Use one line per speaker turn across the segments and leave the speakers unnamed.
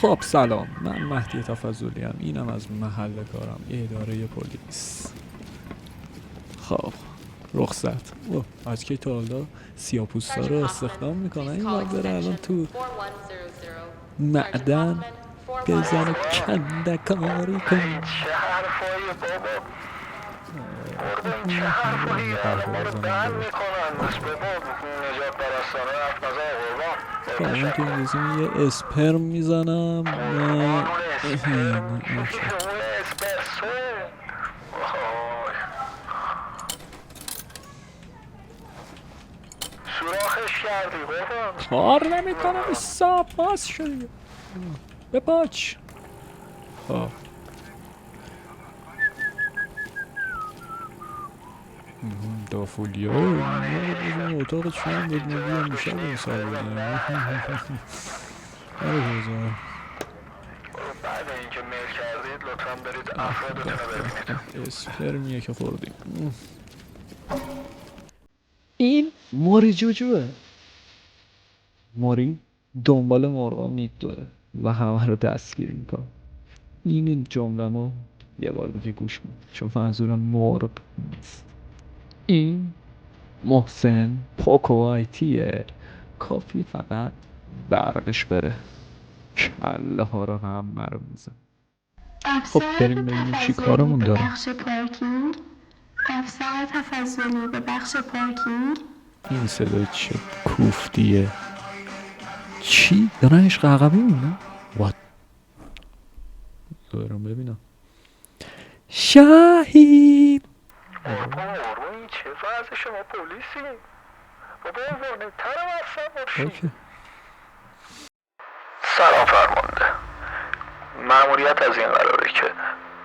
خب سلام، من مهدی تفضلی ام. اینم از محل کارم، اداره پلیس. خب رخصت از کی تا حالا سیاپوستا رو استخدام میکنن این باید بره الان تو معدن بزن و کندکاری کن.
چه حرفایی بابا؟ قربون چه حرفایی من میکنن بس بابا نجات پرستانه حرف نزن قربان.
من تو انگلیسی یه اسپرم میزنم
قانون اسپرم شمول اسپرسوه. سوراخش کردی قربان؟
کار نمیکنم حساب باز شدی بپاچ. خب دافولیا اتاق چند بود نبیم بیشتر به حساب بودیم.
بعد اینکه میل کردید لطفا برید افرادتون رو ببینید.
اسپرمیه که خوردیم. این موری جوجوه. موری دنبال مرغا میدوه و همه رو دستگیر میکنه. این جمله یه بار دیگه گوش کن چون منظورم مرغ نیست. این محسن پوکو آیتیه، کافی فقط برقش بره کله ها رو هم مرو میزن. خب بریم ببینیم چی کارمون داره.
بخش پارکینگ. افسر تفضلی به بخش پارکینگ.
این صدای چه کوفتیه؟ چی؟ دارن عشق عقبی میمونه؟ وات؟ دارم ببینم. شاهید
بابا این چه وضع شما پلیسی؟ بابا وانتر وصف باشی.
اوکی.
سلام فرمانده. مأموریت از این قراره که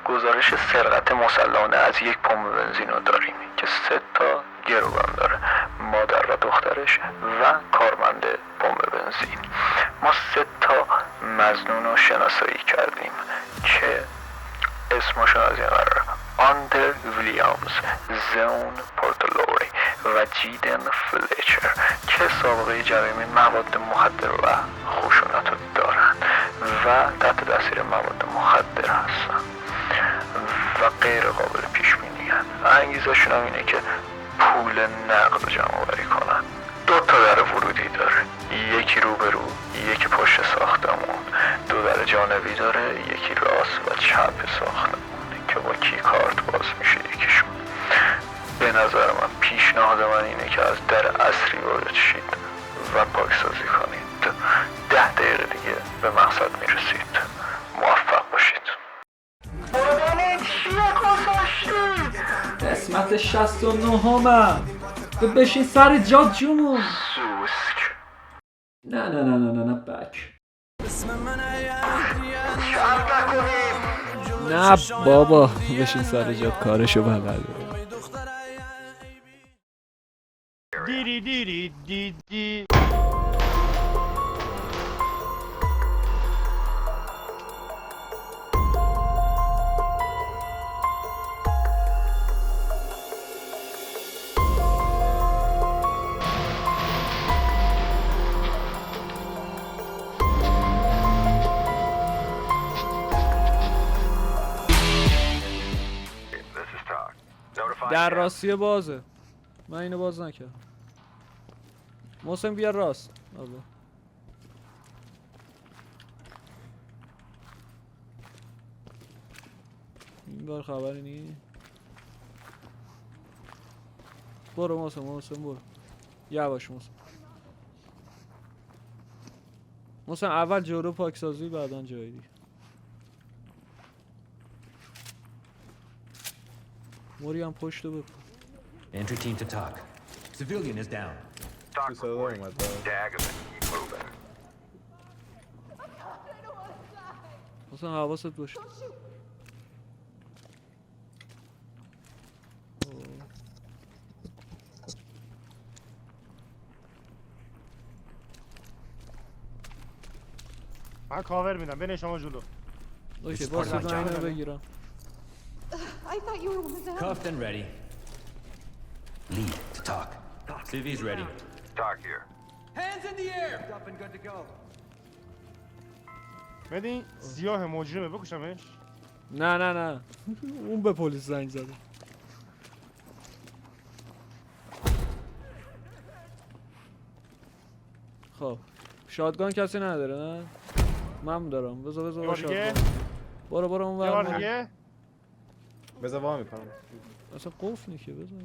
گزارش سرقت مسلحانه از یک پمپ بنزین رو داریم که 3 تا گروگان داره، مادر و دخترش و کارمند پمپ بنزین. ما 3 تا مظنون رو شناسایی کردیم که اسمشون از این قراره: آندر ویلیامز، زون پورتلوری و جیدن فلیچر که سابقه جرایم مواد مخدر و خشونت رو دارن و تحت تاثیر مواد مخدر هستن و غیر قابل پیش بینی هستن. انگیزشون هم اینه که پول نقد جمع آوری کنن. 2 تا در ورودی داره، یکی روبرو، یکی پشت ساختمون. 2 در جانبی داره، یکی راست و چپ ساختمون که با کی کارت باز میشه یکیشون. به نظر من پیشنهاد من اینه که از در اصلی وارد شید و پاکسازی کنید. 10 دقیقه دیگه به مقصد میرسید. موفق باشید. قربانی چیه گذاشتی؟
قسمت 69 همم بشین سر جاد جمون.
سوسک
نه بک.
شرط نکنیم.
نه بابا بشین سر جاد کارشو بلده.
دیری دیری دی دی.
در راستی بازه. من اینو باز نکردم. محسن بیا راست. الله. این بار خبری نی. برو محسن برو. یواش محسن اول جلو پاکسازی بعدن جای دیگه. موری هم پشت رو بکن.
Entry team to talk. Civilian is down.
محسن حواست باشه.
من کاور میدم بین شما جلو.
اوکی باز من اینو بگیرم.
I thought you were one of them.
Cuffed and ready. Lead to talk. CV's ready.
Talk here.
Hands in the air! Up and good to go.
بدین سیاه مجرمه بکشمش.
نه نه نه اون به پلیس زنگ زده. خب شاتگان کسی نداره نه؟ من دارم. بذار
یه بار دیگه.
برو اون
یه
ور.
بار دیگه.
بذار وا میکنم.
اصلا قفل نیکه. بذار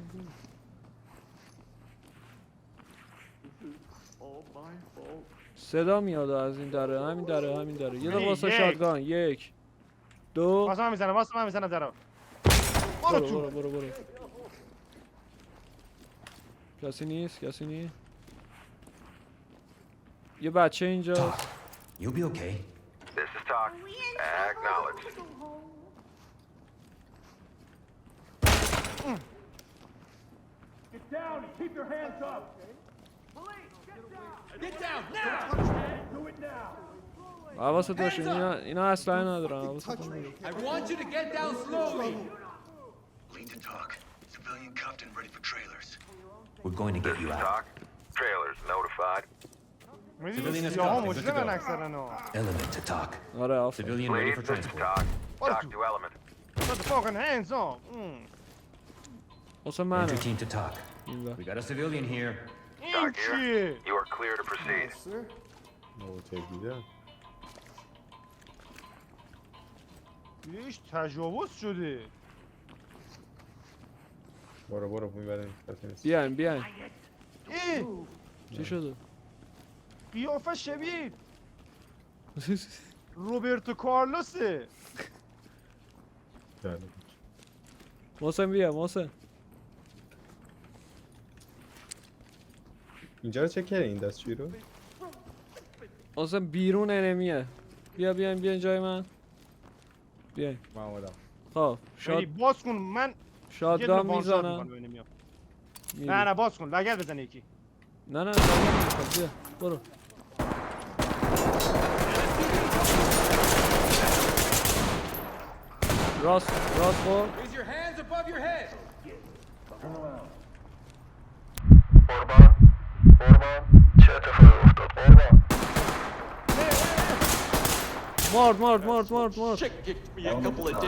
صدا میاد از این دره. همین دره یه دقیقه واسه شاتگان. 1 2
واسه من میزنم درو.
برو کسی نیست یه بچه اینجاست.
Talk. You'll be okay.
This is talk. Acknowledged.
حواست باشه اینا اصلا ندارن.
Lead to talk. Civilian cuffed and ready for trailers.
We're going to get you out.
Talk. Trailers notified.
میدونی سیاه مجرمن اکثرا ها.
Element to talk.
آره آفر.
Civilian ready
Lead,
for
this is
transport.
talk.
What
Talk
is
to element.
Put the fucking hands on.
واسه منه.
Entry team to talk.
این ور.
We got a civilian here.
این چیه؟
You are clear to proceed.
تهدیده.
هیچ تجاوز شده.
برو میبریم.
بیاین
ای
چی شده؟
قیافه شبیه روبرتو کارلوسه.
محسن بیا.
اینجا رو چک کردی این دستشویی رو؟
محسن بیرون انمیه. بیاین جای من. بیاین.
من اومدم.
خب
باز کن من
شاتگان میزنم.
نه باز کن لگد بزن یکی.
نه بیا برو. راست برو.
قربان چه اتفاقی افتاد قربان؟
مرد.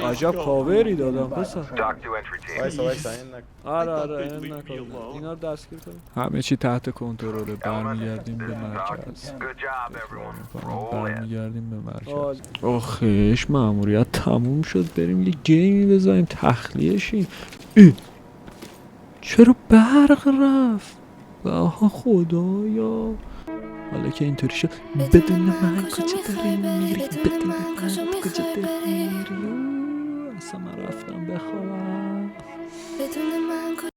عجب کاوری دادم پسر.
Talk to entry team.
وایسا این نکن.
آره این نکن. اینا رو دستگیر کنیم. همه چی تحت کنترل. برمیگردیم به مرکز.
Good job everyone. Roll in.
برمیگردیم به مرکز. آخیش ماموریت تموم شد. بریم یه گیمی بزنیم تخلیه شیم. چرا برق رفت؟ آها خدایا. حالا که اینطوری شد بدون من کجا داری میری؟ بدون من کجا داری میری؟ اصلا من رفتم بخوابم.